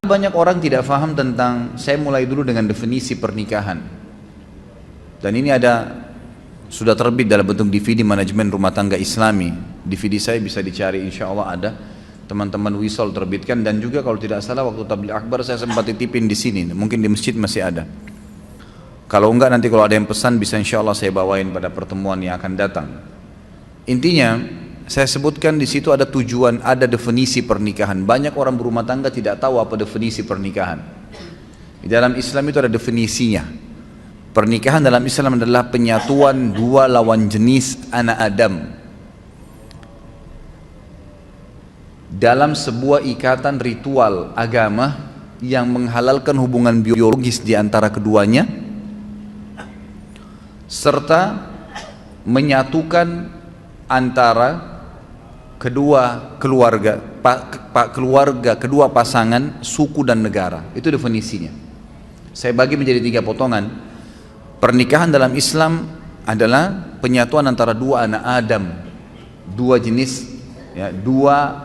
banyak orang tidak paham tentang, saya mulai dulu dengan definisi pernikahan. Dan ini sudah terbit dalam bentuk DVD manajemen rumah tangga Islami. DVD saya bisa dicari, insya Allah ada. Teman-teman Wisol terbitkan, dan juga kalau tidak salah waktu tabligh akbar saya sempat titipin di sini. Mungkin di masjid masih ada. Kalau enggak nanti kalau ada yang pesan bisa insya Allah saya bawain pada pertemuan yang akan datang. Intinya saya sebutkan di situ ada tujuan, ada definisi pernikahan. Banyak orang berumah tangga tidak tahu apa definisi pernikahan. Di dalam Islam itu ada definisinya. Pernikahan dalam Islam adalah penyatuan dua lawan jenis anak Adam dalam sebuah ikatan ritual agama yang menghalalkan hubungan biologis di antara keduanya, serta menyatukan antara kedua keluarga, kedua pasangan, suku dan negara. Itu definisinya. Saya bagi menjadi 3 potongan. Pernikahan dalam Islam adalah penyatuan antara dua anak Adam, dua jenis, ya, dua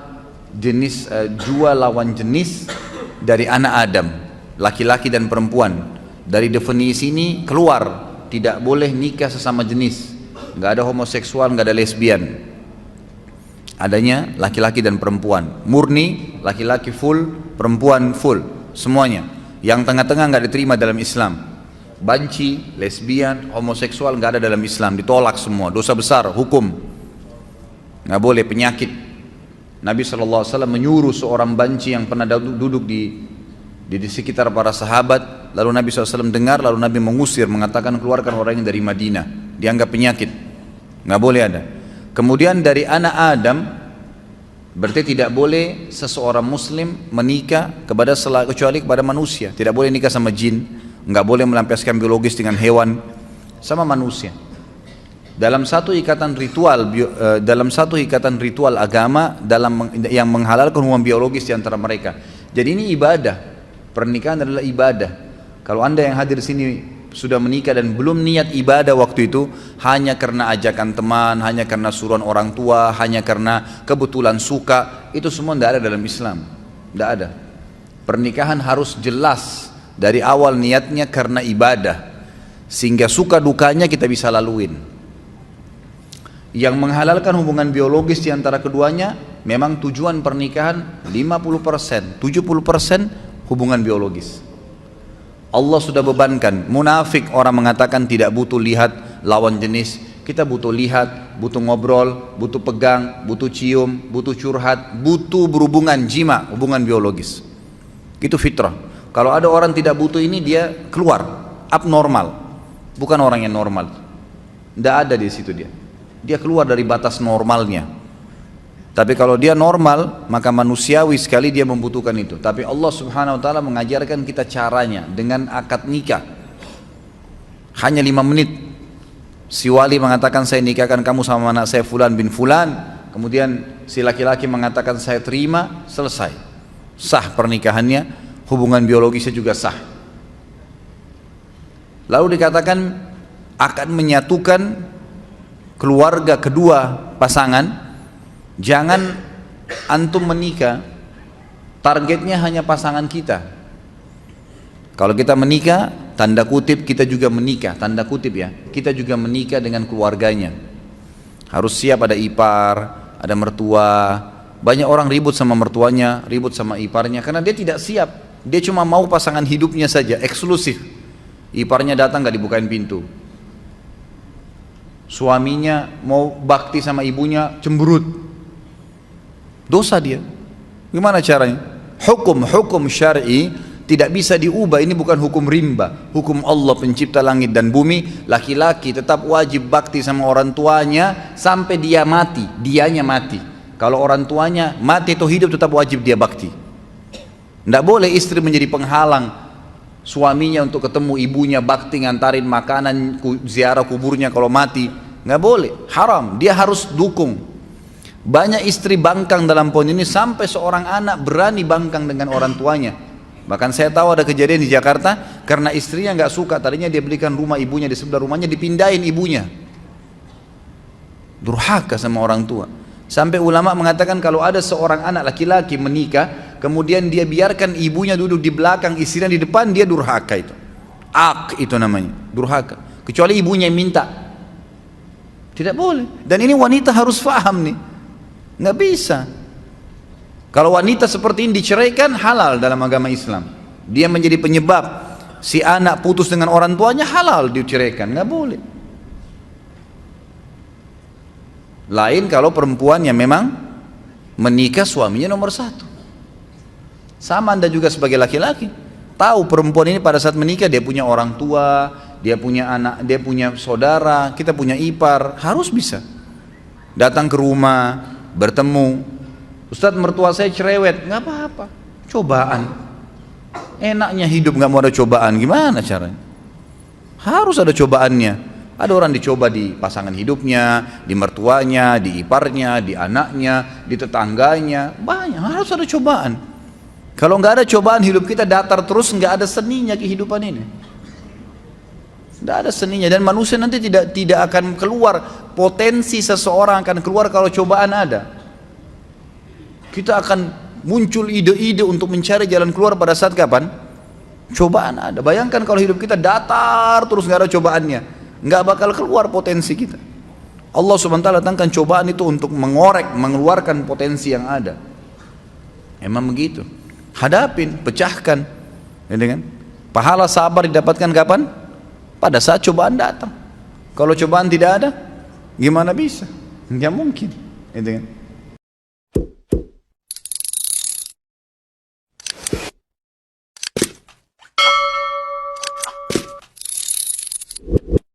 lawan jenis dari anak Adam, laki-laki dan perempuan. Dari definisi ini keluar tidak boleh nikah sesama jenis, nggak ada homoseksual, nggak ada lesbian. Adanya laki-laki dan perempuan, murni laki-laki full, perempuan full, semuanya. Yang tengah-tengah nggak diterima dalam Islam. Banci, lesbian, homoseksual nggak ada dalam Islam, ditolak semua, dosa besar, hukum, nggak boleh, penyakit. Nabi SAW menyuruh seorang banci yang pernah duduk di sekitar para sahabat, lalu Nabi SAW dengar, lalu Nabi mengusir, mengatakan keluarkan orang yang dari Madinah, dianggap penyakit, nggak boleh ada. Kemudian dari anak Adam, berarti tidak boleh seseorang muslim menikah kecuali kepada manusia, tidak boleh nikah sama jin, nggak boleh melampiaskan biologis dengan hewan, sama manusia. Dalam satu ikatan ritual agama yang menghalalkan hubungan biologis di antara mereka. Jadi ini ibadah. Pernikahan adalah ibadah. Kalau Anda yang hadir di sini sudah menikah dan belum niat ibadah waktu itu, hanya karena ajakan teman, hanya karena suruhan orang tua, hanya karena kebetulan suka, itu semua tidak ada dalam Islam. Tidak ada. Pernikahan harus jelas dari awal niatnya karena ibadah, sehingga suka dukanya kita bisa laluin. Yang menghalalkan hubungan biologis di antara keduanya, memang tujuan pernikahan 50%, 70% hubungan biologis. Allah sudah bebankan. Munafik orang mengatakan tidak butuh lihat lawan jenis. Kita butuh lihat, butuh ngobrol, butuh pegang, butuh cium, butuh curhat, butuh berhubungan jima, hubungan biologis. Itu fitrah. Kalau ada orang tidak butuh ini, dia keluar, abnormal, bukan orang yang normal. Tidak ada di situ dia keluar dari batas normalnya. Tapi kalau dia normal, maka manusiawi sekali dia membutuhkan itu. Tapi Allah Subhanahu Wa Taala mengajarkan kita caranya dengan akad nikah. Hanya 5 menit. Si wali mengatakan saya nikahkan kamu sama anak saya Fulan bin Fulan. Kemudian si laki-laki mengatakan saya terima, selesai, sah pernikahannya. Hubungan biologisnya juga sah. Lalu dikatakan akan menyatukan keluarga kedua pasangan. Jangan antum menikah targetnya hanya pasangan kita. Kalau kita menikah, tanda kutip kita juga menikah, tanda kutip ya, kita juga menikah dengan keluarganya. Harus siap, ada ipar, ada mertua. Banyak orang ribut sama mertuanya, ribut sama iparnya karena dia tidak siap. Dia cuma mau pasangan hidupnya saja, eksklusif. Iparnya datang gak dibukain pintu. Suaminya mau bakti sama ibunya, cemberut. Dosa dia. Gimana caranya? Hukum syar'i tidak bisa diubah. Ini bukan hukum rimba. Hukum Allah pencipta langit dan bumi. Laki-laki tetap wajib bakti sama orang tuanya sampai dia mati. Dianya mati. Kalau orang tuanya mati atau hidup tetap wajib dia bakti. Tidak boleh istri menjadi penghalang suaminya untuk ketemu ibunya, bakti, ngantarin makanan, ziarah kuburnya kalau mati. Nggak boleh, haram. Dia harus dukung. Banyak istri bangkang dalam poin ini sampai seorang anak berani bangkang dengan orang tuanya. Bahkan saya tahu ada kejadian di Jakarta karena istrinya nggak suka. Tadinya dia belikan rumah ibunya di sebelah rumahnya, dipindahin ibunya. Durhaka sama orang tua. Sampai ulama mengatakan kalau ada seorang anak laki-laki menikah, kemudian dia biarkan ibunya duduk di belakang, istrinya di depan, dia durhaka itu. Itu namanya, durhaka. Kecuali ibunya yang minta. Tidak boleh. Dan ini wanita harus paham nih. Nggak bisa. Kalau wanita seperti ini diceraikan, halal dalam agama Islam. Dia menjadi penyebab si anak putus dengan orang tuanya, halal diceraikan, nggak boleh. Lain kalau perempuan yang memang menikah suaminya nomor satu. Sama Anda juga sebagai laki-laki, tahu perempuan ini pada saat menikah dia punya orang tua, dia punya anak, dia punya saudara, kita punya ipar, harus bisa datang ke rumah, bertemu. Ustadz, mertua saya cerewet, nggak apa-apa, cobaan. Enaknya hidup nggak mau ada cobaan, gimana caranya? Harus ada cobaannya. Ada orang dicoba di pasangan hidupnya, di mertuanya, di iparnya, di anaknya, di tetangganya, banyak, harus ada cobaan. Kalau nggak ada cobaan, hidup kita datar terus, nggak ada seninya kehidupan ini. Nggak ada seninya, dan manusia nanti tidak akan keluar, potensi seseorang akan keluar kalau cobaan ada. Kita akan muncul ide-ide untuk mencari jalan keluar pada saat kapan? Cobaan ada. Bayangkan kalau hidup kita datar terus nggak ada cobaannya, nggak bakal keluar potensi kita. Allah SWT datangkan cobaan itu untuk mengorek, mengeluarkan potensi yang ada. Emang begitu. Hadapin, pecahkan, gitu kan? Pahala sabar didapatkan kapan? Pada saat cobaan datang. Kalau cobaan tidak ada, gimana bisa? Nggak mungkin, gitu kan?